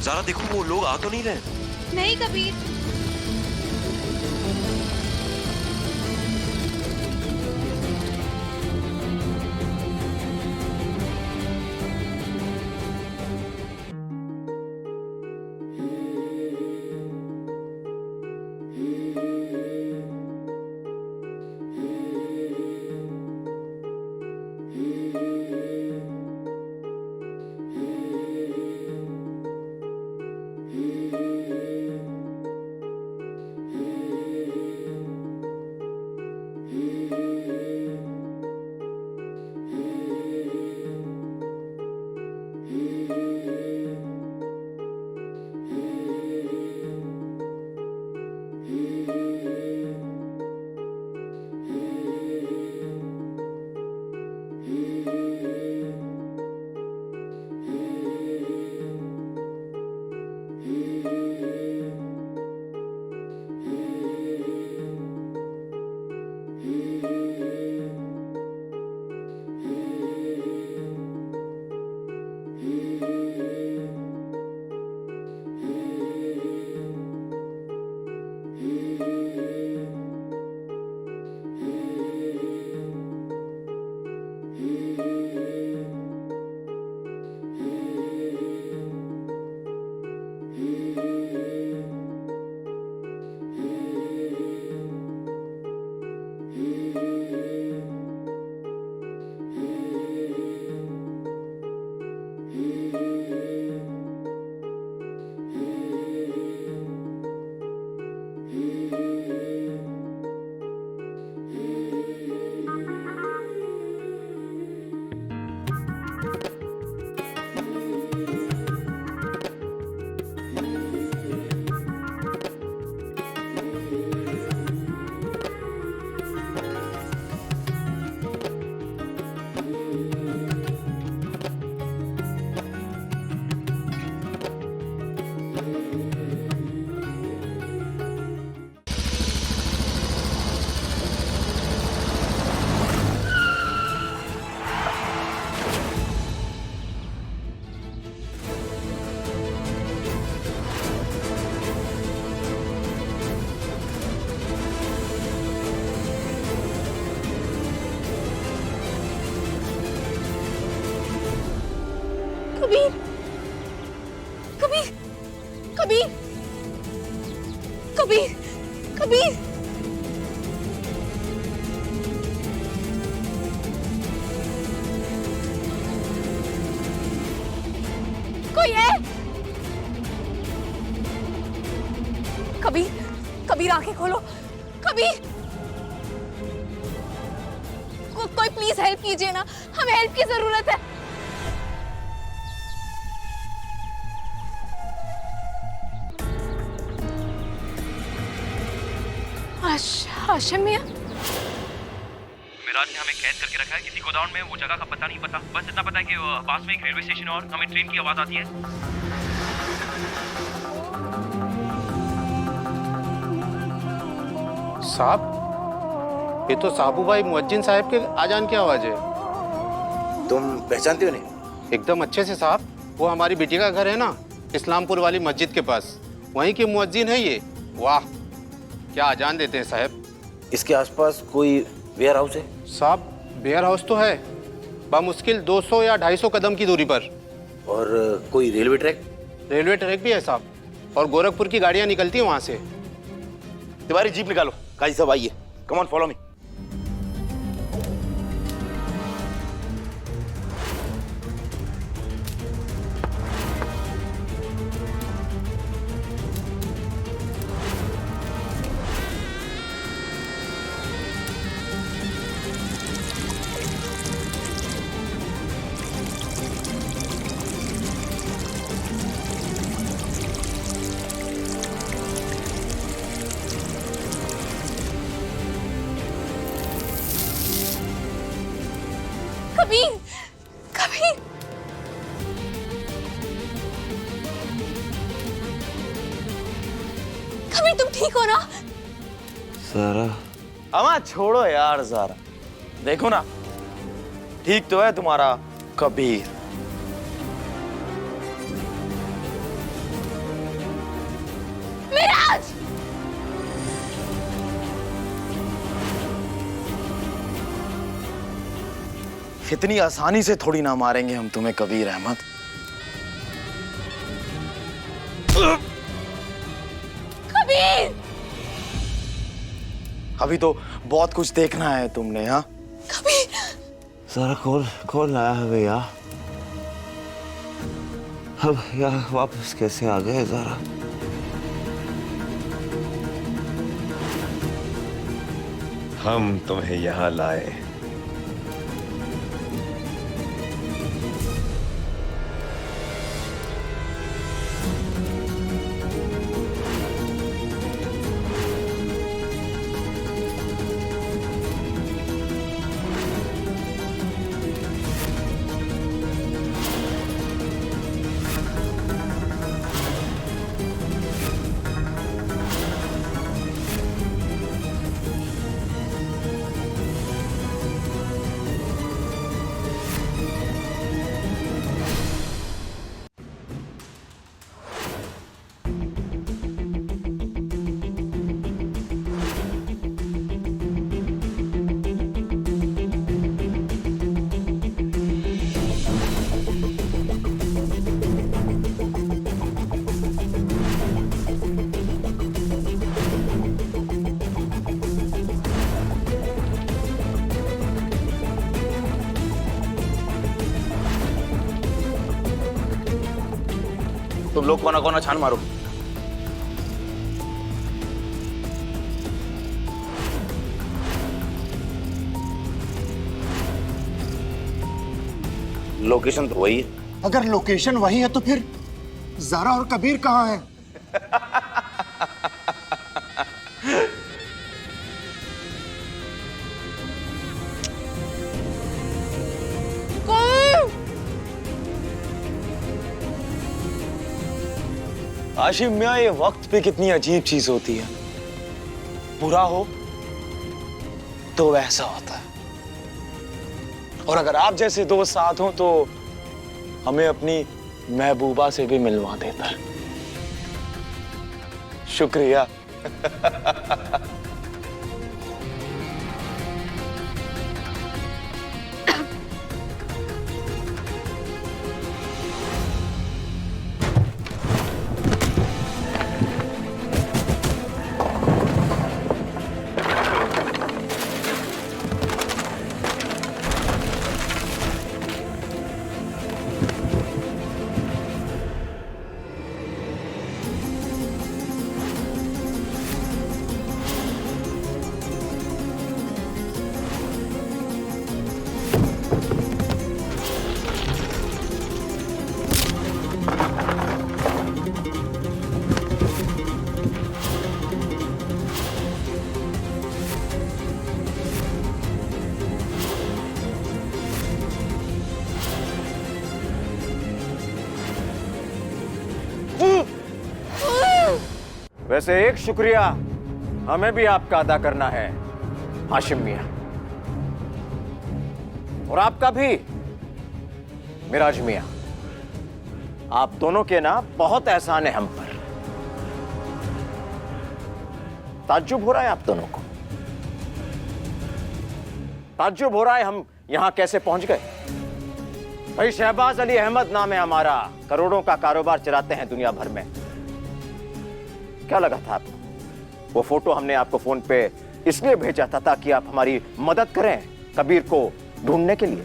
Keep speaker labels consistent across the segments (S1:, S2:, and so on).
S1: ज़रा देखो वो लोग आ तो नहीं रहे।
S2: नहीं कबीर, कबीर, कबीर, कबीर, कबीर, कबीर, कोई है? कबीर, कबीर आंखें खोलो, कबीर, कोई प्लीज हेल्प कीजिए ना, हमें हेल्प की जरूरत है। हाशिम मियां,
S3: मिराज ने हमें कैद करके रखा है किसी गोदाम में। वो जगह का पता नहीं पता, बस इतना पता है कि पास में एक रेलवे स्टेशन है और हमें ट्रेन की आवाज आती है।
S4: साहब, ये तो साबू भाई मुअज्जिन साहब के आजान की आवाज है।
S5: तुम पहचानते हो नहीं?
S4: एकदम अच्छे से साहब, वो हमारी बेटी का घर है ना, इस्लामपुर वाली मस्जिद के पास, वहीं के मुअज्जिन है ये। वाह, क्या आजान देते हैं साहब।
S5: इसके आसपास कोई वेयर हाउस है?
S4: साहब, वेयर हाउस तो है, बामुश्किल 200 या 250 कदम की दूरी पर।
S5: और कोई रेलवे ट्रैक?
S4: रेलवे ट्रैक भी है साहब, और गोरखपुर की गाड़ियां निकलती हैं वहां से।
S5: तुम्हारी जीप निकालो, काजी साहब आइए, come on follow me.
S2: Kabir, Kabir, Kabir, तुम ठीक हो ना?
S5: सारा अमा छोड़ो यार सारा, देखो ना ठीक तो है तुम्हारा कबीर। इतनी आसानी से थोड़ी ना मारेंगे हम तुम्हें कबीर अहमद।
S2: कबीर!
S5: अभी तो बहुत कुछ देखना है तुमने। हाँ
S2: कबीर!
S6: सारा कौन आया है भैया? अब यहाँ वापस कैसे आ गए ज़रा?
S7: हम तुम्हें यहाँ लाए।
S5: तुम लोग कोना कोना छान मारो। लोकेशन तो वही है।
S8: अगर लोकेशन वही है तो फिर ज़ारा और कबीर कहाँ हैं?
S5: आशिम मियां, ये वक्त पे कितनी अजीब चीज होती है। बुरा हो तो वैसा होता है, और अगर आप जैसे दोस्त साथ हो तो हमें अपनी महबूबा से भी मिलवा देता है। शुक्रिया।
S7: वैसे एक शुक्रिया हमें भी आपका अदा करना है हाशिम मियां, और आपका भी मिराज मियां। आप दोनों के ना बहुत एहसान है हम पर। ताज्जुब हो रहा है आप दोनों को, ताज्जुब हो रहा है हम यहां कैसे पहुंच गए। भाई शहबाज अली अहमद नाम है हमारा, करोड़ों का कारोबार चलाते हैं दुनिया भर में। क्या लगा था आपको? वो फोटो हमने आपको फोन पे इसलिए भेजा था ताकि आप हमारी मदद करें कबीर को ढूंढने के लिए।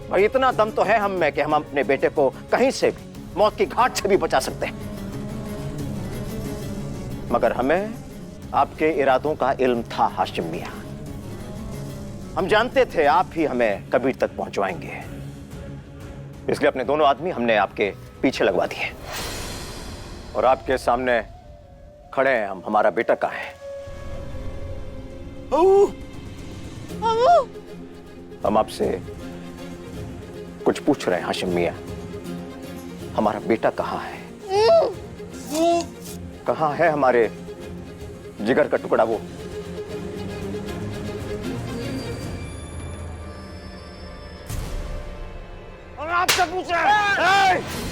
S7: भाई इतना दम तो है हम में कि हम अपने बेटे को कहीं से भी, मौत की घाट से भी बचा सकते हैं। मगर हमें आपके इरादों का इल्म था हाशिम मियां। हम जानते थे आप ही हमें कबीर तक पहुंचवाएंगे, इसलिए अपने दोनों आदमी हमने आपके पीछे लगवा दिए और आपके सामने खड़े हैं हम। हमारा बेटा कहाँ है? हम आपसे कुछ पूछ रहे हैं हाशिम मियां। हमारा बेटा कहाँ है? कहाँ है हमारे जिगर का टुकड़ा वो? हम आपसे पूछ रहे हैं।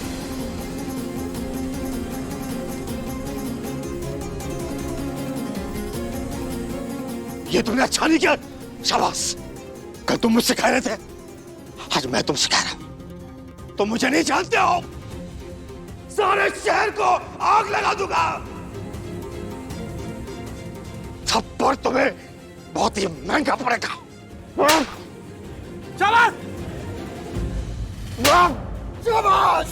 S8: ये तुमने अच्छा नहीं किया। शाबाश। कल तुम मुझसे कह रहे थे, आज मैं तुमसे कह रहा हूं। तुम मुझे नहीं जानते हो, सारे शहर को आग लगा दूंगा। थप्पड़ तुम्हें बहुत ही महंगा पड़ेगा। शाबाश, शाबाश।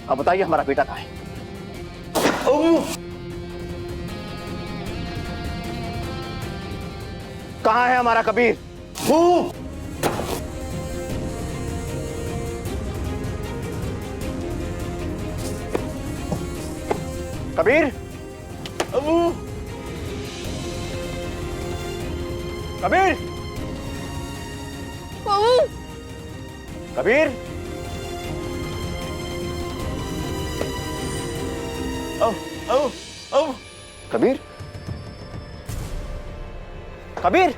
S7: अब बताइए हमारा बेटा कहाँ है? कहाँ है हमारा कबीर? कबीर, कबीर, कबीर, कबीर, कबीर,